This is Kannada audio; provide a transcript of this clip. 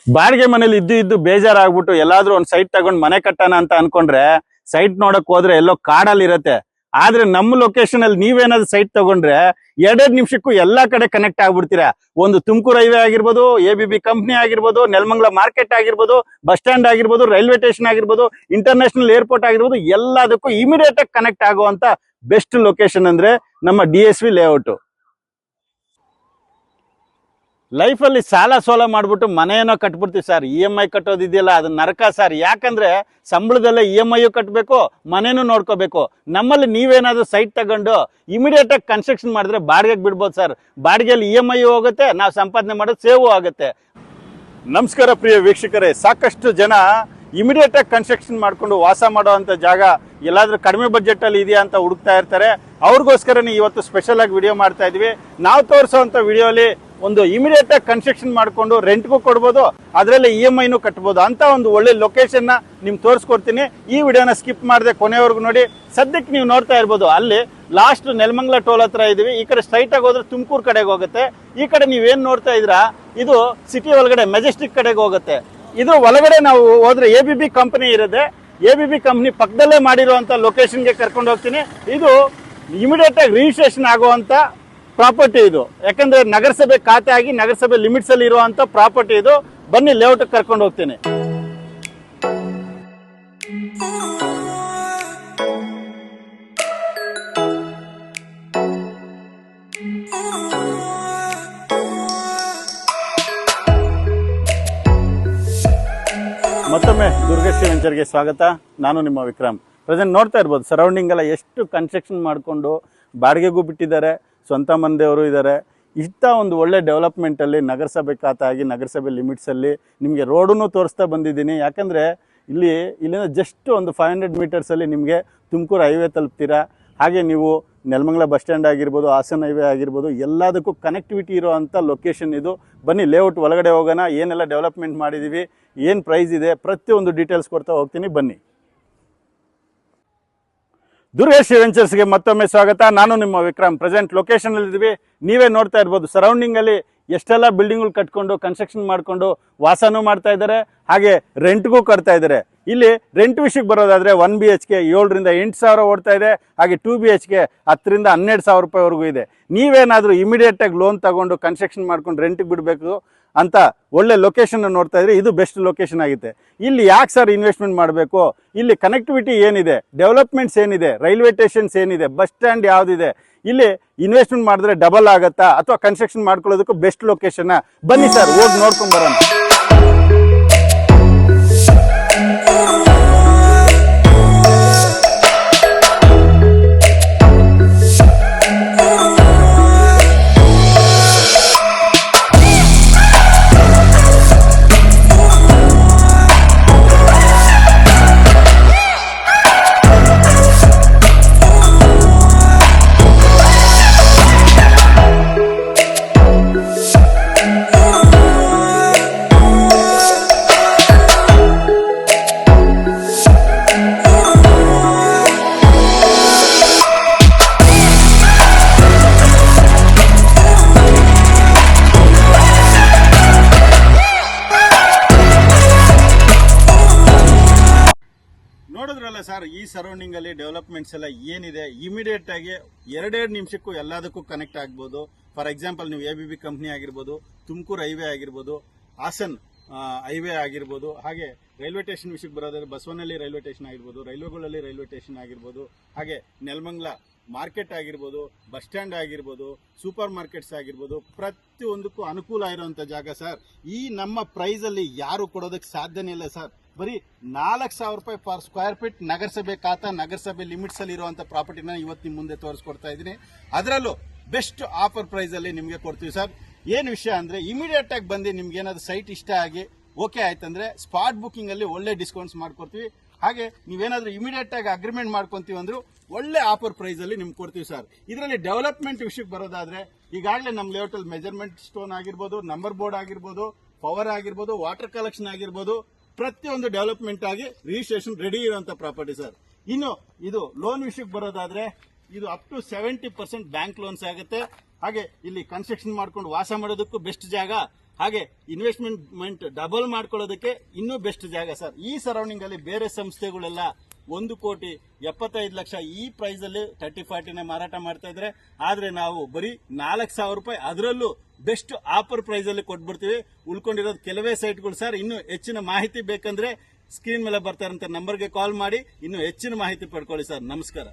ಬಾಡಿಗೆ ಮನೇಲಿ ಇದ್ದು ಬೇಜಾರಾಗ್ಬಿಟ್ಟು ಎಲ್ಲಾದ್ರೂ ಒಂದ್ ಸೈಟ್ ತಗೊಂಡ್ ಮನೆ ಕಟ್ಟೋಣ ಅಂತ ಅನ್ಕೊಂಡ್ರೆ ಸೈಟ್ ನೋಡಕ್ ಹೋದ್ರೆ ಎಲ್ಲೋ ಕಾಡಲ್ಲಿ ಇರತ್ತೆ. ಆದ್ರೆ ನಮ್ಮ ಲೊಕೇಶನ್ ಅಲ್ಲಿ ನೀವೇನಾದ್ರು ಸೈಟ್ ತಗೊಂಡ್ರೆ 2 ನಿಮಿಷಕ್ಕೂ ಎಲ್ಲಾ ಕಡೆ ಕನೆಕ್ಟ್ ಆಗ್ಬಿಡ್ತೀರಾ. ಒಂದು ತುಮಕೂರು ಹೈವೇ ಆಗಿರ್ಬೋದು, ABB ಕಂಪ್ನಿ ಆಗಿರ್ಬೋದು, ನೆಲಮಂಗಲ ಮಾರ್ಕೆಟ್ ಆಗಿರ್ಬೋದು, ಬಸ್ ಸ್ಟ್ಯಾಂಡ್ ಆಗಿರ್ಬೋದು, ರೈಲ್ವೆ ಸ್ಟೇಷನ್ ಆಗಿರ್ಬೋದು, ಇಂಟರ್ನ್ಯಾಷನಲ್ ಏರ್ಪೋರ್ಟ್ ಆಗಿರ್ಬೋದು, ಎಲ್ಲದಕ್ಕೂ ಇಮಿಡಿಯೇಟ್ ಆಗಿ ಕನೆಕ್ಟ್ ಆಗುವಂತ ಬೆಸ್ಟ್ ಲೊಕೇಶನ್ ಅಂದ್ರೆ ನಮ್ಮ DSV ಲೇಔಟ್. ಲೈಫಲ್ಲಿ ಸಾಲ ಸೋಲ ಮಾಡ್ಬಿಟ್ಟು ಮನೆಯೇನೋ ಕಟ್ಬಿಡ್ತೀವಿ ಸರ್. EMI ಕಟ್ಟೋದಿದೆಯಲ್ಲ ಅದು ನರಕ ಸರ್. ಯಾಕಂದ್ರೆ ಸಂಬಳದಲ್ಲೇ EMI ಕಟ್ಟಬೇಕು, ಮನೇನು ನೋಡ್ಕೋಬೇಕು. ನಮ್ಮಲ್ಲಿ ನೀವೇನಾದ್ರೂ ಸೈಟ್ ತಗೊಂಡು ಇಮಿಡಿಯೇಟ್ ಆಗಿ ಕನ್ಸ್ಟ್ರಕ್ಷನ್ ಮಾಡಿದ್ರೆ ಬಾಡಿಗೆಗೆ ಬಿಡ್ಬೋದು ಸರ್. ಬಾಡಿಗೆಯಲ್ಲಿ EMI ಹೋಗುತ್ತೆ, ನಾವು ಸಂಪಾದನೆ ಮಾಡೋದು ಸೇವ್ ಆಗುತ್ತೆ. ನಮಸ್ಕಾರ ಪ್ರಿಯ ವೀಕ್ಷಕರೇ, ಸಾಕಷ್ಟು ಜನ ಇಮಿಡಿಯೇಟ್ ಆಗಿ ಕನ್ಸ್ಟ್ರಕ್ಷನ್ ಮಾಡ್ಕೊಂಡು ವಾಸ ಮಾಡುವಂತ ಜಾಗ ಎಲ್ಲಾದ್ರೂ ಕಡಿಮೆ ಬಜೆಟ್ ಅಲ್ಲಿ ಇದೆಯಾ ಅಂತ ಹುಡುಕ್ತಾ ಇರ್ತಾರೆ. ಅವ್ರಿಗೋಸ್ಕರನೇ ಇವತ್ತು ಸ್ಪೆಷಲ್ ಆಗಿ ವಿಡಿಯೋ ಮಾಡ್ತಾ ಇದೀವಿ. ನಾವು ತೋರಿಸುವಂತ ವಿಡಿಯೋಲಿ ಒಂದು ಇಮಿಡಿಯೇಟ್ ಆಗಿ ಕನ್ಸ್ಟ್ರಕ್ಷನ್ ಮಾಡ್ಕೊಂಡು ರೆಂಟ್ಗೂ ಕೊಡ್ಬೋದು, ಅದರಲ್ಲಿ EMIನೂ ಕಟ್ಬೋದು ಅಂತ ಒಂದು ಒಳ್ಳೆ ಲೊಕೇಶನ್ ನ ನಿಮ್ಗೆ ತೋರಿಸ್ಕೊಡ್ತೀನಿ. ಈ ವಿಡಿಯೋನ ಸ್ಕಿಪ್ ಮಾಡದೆ ಕೊನೆವರೆಗೂ ನೋಡಿ. ಸದ್ಯಕ್ಕೆ ನೀವು ನೋಡ್ತಾ ಇರ್ಬೋದು, ಅಲ್ಲಿ ಲಾಸ್ಟ್ ನೆಲಮಂಗಲ ಟೋಲ್ ಹತ್ರ ಇದೀವಿ. ಈ ಕಡೆ ಸ್ಟ್ರೈಟ್ ಆಗಿ ಹೋದ್ರೆ ತುಮಕೂರು ಕಡೆಗೆ ಹೋಗುತ್ತೆ. ಈ ಕಡೆ ನೀವೇನ್ ನೋಡ್ತಾ ಇದ್ರಾ ಇದು ಸಿಟಿ ಒಳಗಡೆ ಮೆಜೆಸ್ಟಿಕ್ ಕಡೆಗೆ ಹೋಗುತ್ತೆ. ಇದು ಒಳಗಡೆ ನಾವು ಹೋದ್ರೆ ABB ಕಂಪನಿ ಇರುತ್ತೆ. ABB ಕಂಪನಿ ಪಕ್ಕದಲ್ಲೇ ಮಾಡಿರುವಂತ ಲೊಕೇಶನ್ಗೆ ಕರ್ಕೊಂಡು ಹೋಗ್ತೀನಿ. ಇದು ಇಮಿಡಿಯೇಟ್ ಆಗಿ ರಿಜಿಸ್ಟ್ರೇಷನ್ ಆಗುವಂತ ಪ್ರಾಪರ್ಟಿ ಇದು. ಯಾಕಂದ್ರೆ ನಗರಸಭೆ ಖಾತೆ ಆಗಿ ನಗರಸಭೆ ಲಿಮಿಟ್ಸ್ ಅಲ್ಲಿ ಇರುವಂತ ಪ್ರಾಪರ್ಟಿ ಇದು. ಬನ್ನಿ ಲೇಔಟ್ ಕರ್ಕೊಂಡು ಹೋಗ್ತೀನಿ. ಮತ್ತೊಮ್ಮೆ ದುರ್ಗಶ್ರೀ ವೆಂಚರ್ಗೆ ಸ್ವಾಗತ. ನಾನು ನಿಮ್ಮ ವಿಕ್ರಮ್. ಪ್ರೆಸೆಂಟ್ ನೋಡ್ತಾ ಇರ್ಬೋದು, ಸರೌಂಡಿಂಗ್ ಎಲ್ಲ ಎಷ್ಟು ಕನ್ಸ್ಟ್ರಕ್ಷನ್ ಮಾಡಿಕೊಂಡು ಬಾಡಿಗೆಗೂ ಬಿಟ್ಟಿದ್ದಾರೆ, ಸ್ವಂತ ಮಂದಿಯವರು ಇದ್ದಾರೆ. ಇಷ್ಟ ಒಂದು ಒಳ್ಳೆ ಡೆವಲಪ್ಮೆಂಟಲ್ಲಿ ನಗರಸಭೆ ಖಾತೆ ಆಗಿ ನಗರಸಭೆ ಲಿಮಿಟ್ಸಲ್ಲಿ ನಿಮಗೆ ರೋಡನ್ನು ತೋರಿಸ್ತಾ ಬಂದಿದ್ದೀನಿ. ಯಾಕಂದರೆ ಇಲ್ಲಿಂದ ಜಸ್ಟ್ ಒಂದು 500 ಮೀಟರ್ಸಲ್ಲಿ ನಿಮಗೆ ತುಮಕೂರು ಹೈವೇ ತಲುಪ್ತೀರಾ. ಹಾಗೆ ನೀವು ನೆಲಮಂಗಲ ಬಸ್ ಸ್ಟ್ಯಾಂಡ್ ಆಗಿರ್ಬೋದು, ಹಾಸನ ಹೈವೇ ಆಗಿರ್ಬೋದು, ಎಲ್ಲದಕ್ಕೂ ಕನೆಕ್ಟಿವಿಟಿ ಇರೋವಂಥ ಲೊಕೇಶನ್ ಇದು. ಬನ್ನಿ ಲೇಔಟ್ ಒಳಗಡೆ ಹೋಗೋಣ. ಏನೆಲ್ಲ ಡೆವಲಪ್ಮೆಂಟ್ ಮಾಡಿದ್ದೀವಿ, ಏನು ಪ್ರೈಸ್ ಇದೆ, ಪ್ರತಿಯೊಂದು ಡೀಟೇಲ್ಸ್ ಕೊಡ್ತಾ ಹೋಗ್ತೀನಿ. ಬನ್ನಿ. ದುರ್ಗಶ್ರೀ ವೆಂಚರ್ಸ್ಗೆ ಮತ್ತೊಮ್ಮೆ ಸ್ವಾಗತ. ನಾನು ನಿಮ್ಮ ವಿಕ್ರಮ್. ಪ್ರೆಸೆಂಟ್ ಲೊಕೇಶನ್ ಅಲ್ಲಿ ಇದ್ದೀವಿ. ನೀವೇ ನೋಡ್ತಾ ಇರ್ಬೋದು, ಸರೌಂಡಿಂಗ್ ಅಲ್ಲಿ ಎಷ್ಟೆಲ್ಲ ಬಿಲ್ಡಿಂಗ್ಗಳು ಕಟ್ಕೊಂಡು ಕನ್ಸ್ಟ್ರಕ್ಷನ್ ಮಾಡ್ಕೊಂಡು ವಾಸನೂ ಮಾಡ್ತಾ ಇದ್ದಾರೆ, ಹಾಗೆ ರೆಂಟ್ಗೂ ಕಟ್ತಾ ಇದ್ದಾರೆ. ಇಲ್ಲಿ ರೆಂಟ್ ವಿಷಯಕ್ಕೆ ಬರೋದಾದ್ರೆ 1 BHK 7 ರಿಂದ 8 ಸಾವಿರ ಓಡ್ತಾ ಇದೆ. ಹಾಗೆ 2 BHK 10 ರಿಂದ 12 ಸಾವಿರ ರೂಪಾಯಿವರೆಗೂ ಇದೆ. ನೀವೇನಾದ್ರೂ ಇಮಿಡಿಯೇಟ್ ಆಗಿ ಲೋನ್ ತಗೊಂಡು ಕನ್ಸ್ಟ್ರಕ್ಷನ್ ಮಾಡ್ಕೊಂಡು ರೆಂಟ್ಗೆ ಬಿಡಬೇಕು ಅಂತ ಒಳ್ಳೆ ಲೊಕೇಶನ್ ನೋಡ್ತಾ ಇದ್ರೆ ಇದು ಬೆಸ್ಟ್ ಲೊಕೇಶನ್ ಆಗುತ್ತೆ. ಇಲ್ಲಿ ಯಾಕೆ ಸರ್ ಇನ್ವೆಸ್ಟ್ಮೆಂಟ್ ಮಾಡಬೇಕು, ಇಲ್ಲಿ ಕನೆಕ್ಟಿವಿಟಿ ಏನಿದೆ, ಡೆವಲಪ್ಮೆಂಟ್ಸ್ ಏನಿದೆ, ರೈಲ್ವೆ ಸ್ಟೇಷನ್ಸ್ ಏನಿದೆ, ಬಸ್ ಸ್ಟ್ಯಾಂಡ್ ಯಾವ್ದಿದೆ, ಇಲ್ಲಿ ಇನ್ವೆಸ್ಟ್ಮೆಂಟ್ ಮಾಡಿದ್ರೆ ಡಬಲ್ ಆಗತ್ತಾ ಅಥವಾ ಕನ್ಸ್ಟ್ರಕ್ಷನ್ ಮಾಡ್ಕೊಳ್ಳೋದಕ್ಕೂ ಬೆಸ್ಟ್ ಲೊಕೇಶನ್. ಬನ್ನಿ ಸರ್, ಹೋಗಿ ನೋಡ್ಕೊಂಡ್ ಬರೋಣ. ನೋಡಿದ್ರಲ್ಲ ಸರ್, ಈ ಸರೌಂಡಿಂಗ್ ಅಲ್ಲಿ ಡೆವಲಪ್ಮೆಂಟ್ಸ್ ಎಲ್ಲ ಏನಿದೆ, ಇಮಿಡಿಯೇಟ್ ಆಗಿ 2 ನಿಮಿಷಕ್ಕೂ ಎಲ್ಲದಕ್ಕೂ ಕನೆಕ್ಟ್ ಆಗ್ಬೋದು. ಫಾರ್ ಎಕ್ಸಾಂಪಲ್ ನೀವು ABB ಕಂಪ್ನಿ ಆಗಿರ್ಬೋದು, ತುಮಕೂರು ಹೈವೇ ಆಗಿರ್ಬೋದು, ಹಾಸನ್ ಹೈವೇ ಆಗಿರ್ಬೋದು, ಹಾಗೆ ರೈಲ್ವೆ ಸ್ಟೇಷನ್ ವಿಷಯಕ್ಕೆ ಬರೋದಾದ್ರೆ ಬಸವನಹಳ್ಳಿ ರೈಲ್ವೆ ಸ್ಟೇಷನ್ ಆಗಿರ್ಬೋದು, ರೈಲ್ವೆಗಳಲ್ಲಿ ರೈಲ್ವೆ ಸ್ಟೇಷನ್ ಆಗಿರ್ಬೋದು, ಹಾಗೆ ನೆಲಮಂಗಲ ಮಾರ್ಕೆಟ್ ಆಗಿರ್ಬೋದು, ಬಸ್ ಸ್ಟ್ಯಾಂಡ್ ಆಗಿರ್ಬೋದು, ಸೂಪರ್ ಮಾರ್ಕೆಟ್ಸ್ ಆಗಿರ್ಬೋದು, ಪ್ರತಿಯೊಂದಕ್ಕೂ ಅನುಕೂಲ ಇರುವಂತ ಜಾಗ ಸರ್. ಈ ನಮ್ಮ ಪ್ರೈಸ್ ಅಲ್ಲಿ ಯಾರು ಕೊಡೋದಕ್ಕೆ ಸಾಧ್ಯನೇ ಇಲ್ಲ ಸರ್. ಬರೀ 4,000 ರೂಪಾಯಿ ಪರ್ ಸ್ಕ್ವೇರ್ ಫೀಟ್ ನಗರಸಭೆ ಖಾತಾ ನಗರಸಭೆ ಲಿಮಿಟ್ಸ್ ಅಲ್ಲಿ ಇರುವಂತ ಪ್ರಾಪರ್ಟಿನ ಇವತ್ತು ನಿಮ್ ಮುಂದೆ ತೋರಿಸ್ಕೊಡ್ತಾ ಇದ್ದೀನಿ. ಅದರಲ್ಲೂ ಬೆಸ್ಟ್ ಆಫರ್ ಪ್ರೈಸ್ ಅಲ್ಲಿ ನಿಮ್ಗೆ ಕೊಡ್ತೀವಿ ಸರ್. ಏನ್ ವಿಷಯ ಅಂದ್ರೆ ಇಮಿಡಿಯೇಟ್ ಆಗಿ ಬಂದು ನಿಮ್ಗೆ ಏನಾದ್ರು ಸೈಟ್ ಇಷ್ಟ ಆಗಿ ಓಕೆ ಆಯ್ತಂದ್ರೆ ಸ್ಪಾಟ್ ಬುಕಿಂಗ್ ಅಲ್ಲಿ ಒಳ್ಳೆ ಡಿಸ್ಕೌಂಟ್ಸ್ ಮಾಡ್ಕೊಡ್ತೀವಿ. ಹಾಗೆ ನೀವೇನಾದ್ರೂ ಇಮಿಡಿಯೇಟ್ ಆಗಿ ಅಗ್ರಿಮೆಂಟ್ ಮಾಡ್ಕೊಂತೀವಿ ಅಂದ್ರೂ ಒಳ್ಳೆ ಆಫರ್ ಪ್ರೈಸ್ ಅಲ್ಲಿ ನಿಮ್ಗೆ ಕೊಡ್ತೀವಿ ಸರ್. ಇದರಲ್ಲಿ ಡೆವಲಪ್ಮೆಂಟ್ ವಿಷಯಕ್ಕೆ ಬರೋದಾದ್ರೆ ಈಗಾಗಲೇ ನಮ್ಮ ಲೇಔಟ್ ಅಲ್ಲಿ ಮೆಜರ್ಮೆಂಟ್ ಸ್ಟೋನ್ ಆಗಿರ್ಬೋದು, ನಂಬರ್ ಬೋರ್ಡ್ ಆಗಿರ್ಬೋದು, ಪವರ್ ಆಗಿರ್ಬೋದು, ವಾಟರ್ ಕಲೆಕ್ಷನ್ ಆಗಿರ್ಬೋದು, ಪ್ರತಿಯೊಂದು ಡೆವಲಪ್ಮೆಂಟ್ ಆಗಿ ರಿಜಿಸ್ಟ್ರೇಷನ್ ರೆಡಿ ಇರುವಂತ ಪ್ರಾಪರ್ಟಿ ಸರ್. ಇನ್ನು ಇದು ಲೋನ್ ವಿಷಯಕ್ಕೆ ಬರೋದಾದ್ರೆ ಇದು ಅಪ್ ಟು 70% ಬ್ಯಾಂಕ್ ಲೋನ್ಸ್ ಆಗುತ್ತೆ. ಹಾಗೆ ಇಲ್ಲಿ ಕನ್ಸ್ಟ್ರಕ್ಷನ್ ಮಾಡ್ಕೊಂಡು ವಾಸ ಮಾಡೋದಕ್ಕೂ ಬೆಸ್ಟ್ ಜಾಗ. ಹಾಗೆ ಇನ್ವೆಸ್ಟ್ಮೆಂಟ್ ಡಬಲ್ ಮಾಡ್ಕೊಳ್ಳೋದಕ್ಕೆ ಇನ್ನೂ ಬೆಸ್ಟ್ ಜಾಗ ಸರ್. ಈ ಸರೌಂಡಿಂಗ್ ಅಲ್ಲಿ ಬೇರೆ ಸಂಸ್ಥೆಗಳೆಲ್ಲ 1,75,00,000 ಈ ಪ್ರೈಸ್ ಅಲ್ಲಿ 30-40 ಮಾರಾಟ ಮಾಡ್ತಾ ಇದ್ರೆ, ಆದ್ರೆ ನಾವು ಬರೀ 4,000 ರೂಪಾಯಿ ಅದರಲ್ಲೂ ಬೆಸ್ಟ್ ಆಫರ್ ಪ್ರೈಸ್ ಅಲ್ಲಿ ಕೊಟ್ಬಿಡ್ತೀವಿ. ಉಳ್ಕೊಂಡಿರೋದು ಕೆಲವೇ ಸೈಟ್ಗಳು ಸರ್. ಇನ್ನು ಹೆಚ್ಚಿನ ಮಾಹಿತಿ ಬೇಕಂದ್ರೆ ಸ್ಕ್ರೀನ್ ಮೇಲೆ ಬರ್ತಾ ಇರೋ ನಂಬರ್ಗೆ ಕಾಲ್ ಮಾಡಿ ಇನ್ನೂ ಹೆಚ್ಚಿನ ಮಾಹಿತಿ ಪಡ್ಕೊಳ್ಳಿ ಸರ್. ನಮಸ್ಕಾರ.